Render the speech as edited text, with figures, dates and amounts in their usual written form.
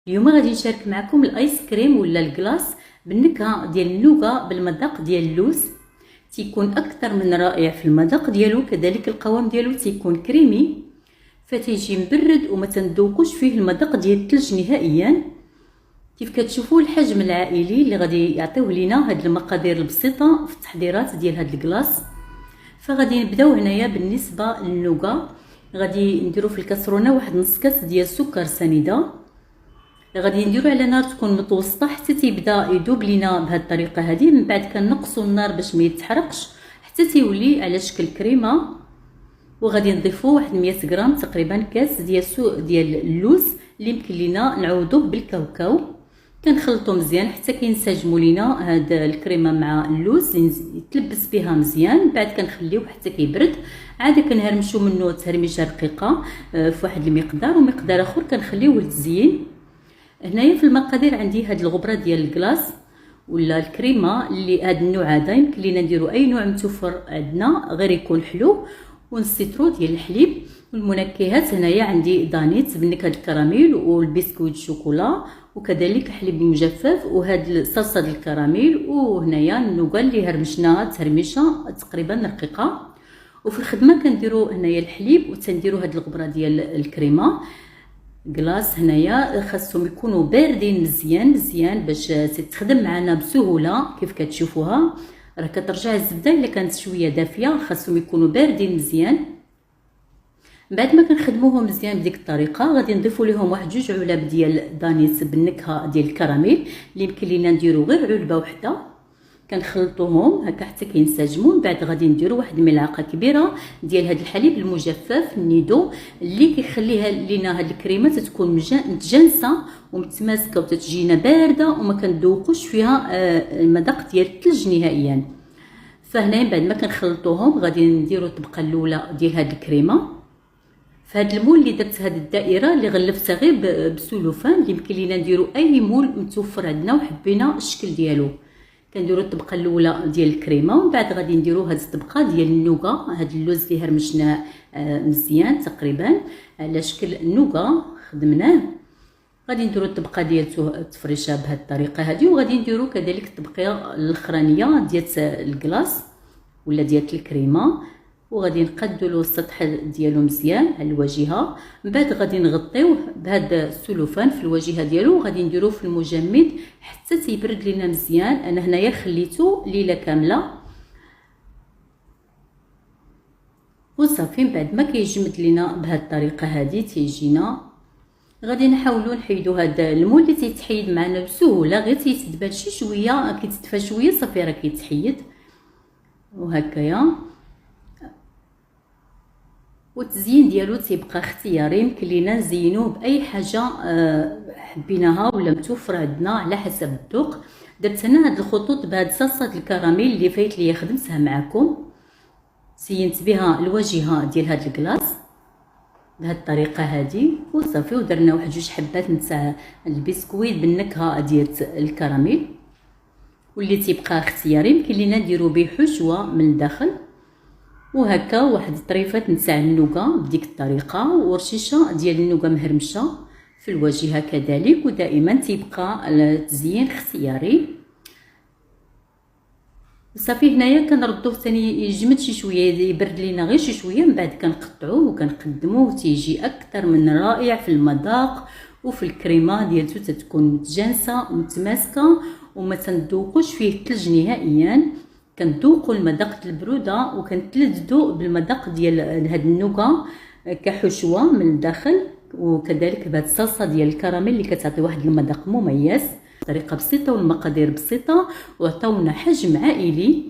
اليوم غادي نشارك معكم الايس كريم ولا الكلاص بالنكهه ديال النوغا بالمذاق ديال اللوز. تيكون اكثر من رائع في المذاق ديالو، كذلك القوام ديالو تيكون كريمي، فتيجي مبرد وما تندوقوش فيه المذاق ديال الثلج نهائيا. كيف كتشوفوا الحجم العائلي اللي غادي يعطيوه لينا هاد المقادير البسيطه في التحضيرات ديال هاد الكلاص. فغادي نبداو هنايا بالنسبه للنوغا، غادي نديرو في الكاسرونه واحد نص كاس ديال السكر سنيده، غادي نديرو على نار تكون متوسطه حتى تيبدا يذوب لينا بهذه الطريقه هذه. من بعد كنقصوا النار باش ما يتحرقش حتى تيولي على شكل كريمه. وغادي نضيفوا واحد 100 غرام تقريبا كاس ديال اللوز اللي يمكن لينا نعوضوه بالكاوكاو. كنخلطوا مزيان حتى كينسجموا لينا هاد الكريمه مع اللوز، يتلبس بها مزيان. بعد كنخليوه حتى كيبرد، عاد كنهرمشوا منه تهرميشه رقيقه في واحد المقدار، ومقدار اخر كنخليوه للتزيين. هنايا في المقادير عندي هاد الغبره ديال الكلاص ولا الكريمه اللي هاد النوع هذا يمكن لينا نديرو اي نوع متوفر عندنا غير يكون حلو، ونسيترو ديال الحليب. والمنكهات هنايا عندي دانيت بالنكهه الكراميل والبسكويت الشوكولا وكذلك حليب مجفف وهاد الصلصه ديال الكراميل، وهنايا النوغا اللي هرمشناها تهرميشه تقريبا رقيقه. وفي الخدمه كنديرو هنايا الحليب وتنديرو هاد الغبره ديال الكريمه كلاص. هنايا خاصهم يكونوا باردين مزيان باش تتخدم معنا بسهوله. كيف كتشوفوها راه كترجع الزبده الا كانت شويه دافيه، خاصهم يكونوا باردين مزيان. بعد ما كنخدموهم مزيان بديك الطريقه غادي نضيفوا لهم واحد 2 علب ديال دانيت بالنكهه ديال الكراميل اللي يمكن لينا نديرو غير علبه وحده. كنخلطوهم هكا حتى كينسجموا. من بعد غادي نديرو واحد ملعقه كبيره ديال هذا الحليب المجفف النيدو اللي كيخليها لينا هاد الكريمه تتكون متجانسه ومتماسكه وتتجينا بارده وما كندوقوش فيها المذاق ديال الثلج نهائيا. فهنا بعد ما كنخلطوهم غادي نديرو الطبقه الاولى ديال هاد الكريمه في هاد المول اللي درت هاد الدائره اللي غلفتها غير بسلوفان، اللي يمكن لينا نديرو اي مول متوفر عندنا وحبينا الشكل ديالو. كنديرو الطبقه الاولى ديال الكريمه، ومن بعد غادي نديرو هاد الطبقه ديال النوغا، هاد اللوز اللي هرمشناه مزيان تقريبا على شكل النوغا خدمناه. غادي نديرو الطبقه ديال التفريشه بهاد الطريقه هذه، وغادي نديرو كذلك الطبقه الاخرانيه ديال الكلاص ولا ديال الكريمه، وغادي نقادو له السطح ديالو مزيان على الواجهه. من بعد غادي نغطيوه بهذا السلوفان في الواجهه ديالو، وغادي نديروه في المجمد حتى تيبرد لينا مزيان. انا هنايا خليته ليله كامله وصافي. من بعد ما كيجمد لينا بهذه الطريقه هذه تيجينا. غادي نحاولوا نحيدوا هذا المول اللي تيتحيد معنا بسهوله، غير تيتدبل شي شويه كيتدفى شويه صافي راه كيتحيد وهكايا. والتزيين ديالو تيبقى اختياري، يمكن لينا نزينوه باي حاجه حبيناها ولا متوفره عندنا على حسب الذوق. درت انا هاد الخطوط بهاد صلصه الكراميل اللي فايت ليا خدمتها معكم، زينت بها الواجهه ديال هاد الكلاص بهاد الطريقه هذه وصافي. ودرنا واحد 2 حبات نتاع البسكويت بالنكهه ديال الكراميل واللي تيبقى اختياري، يمكن لينا نديرو به حشوه من الداخل وهكا واحد الطريفه نتاع النوغا بديك الطريقه، ورشيشه ديال النوغا مهرمشه في الواجهه كذلك. ودائما تيبقى التزيين اختياري صافي. هنايا كنردوه ثاني يجمد شي شويه، يبرد لينا غير شي شويه، من بعد كنقطعوه وكنقدموه تيجي اكثر من رائع في المذاق. وفي الكريمه ديالته تتكون متجانسه ومتماسكه وما تندوقوش فيه الثلج نهائيا. كنذوقوا المذاق ديال البروده وكنتلذذوا بالمذاق ديال هاد النوغا كحشوه من الداخل، وكذلك بهاد الصلصه ديال الكراميل اللي كتعطي واحد المذاق مميز. طريقه بسيطه والمقادير بسيطه وعطاونا حجم عائلي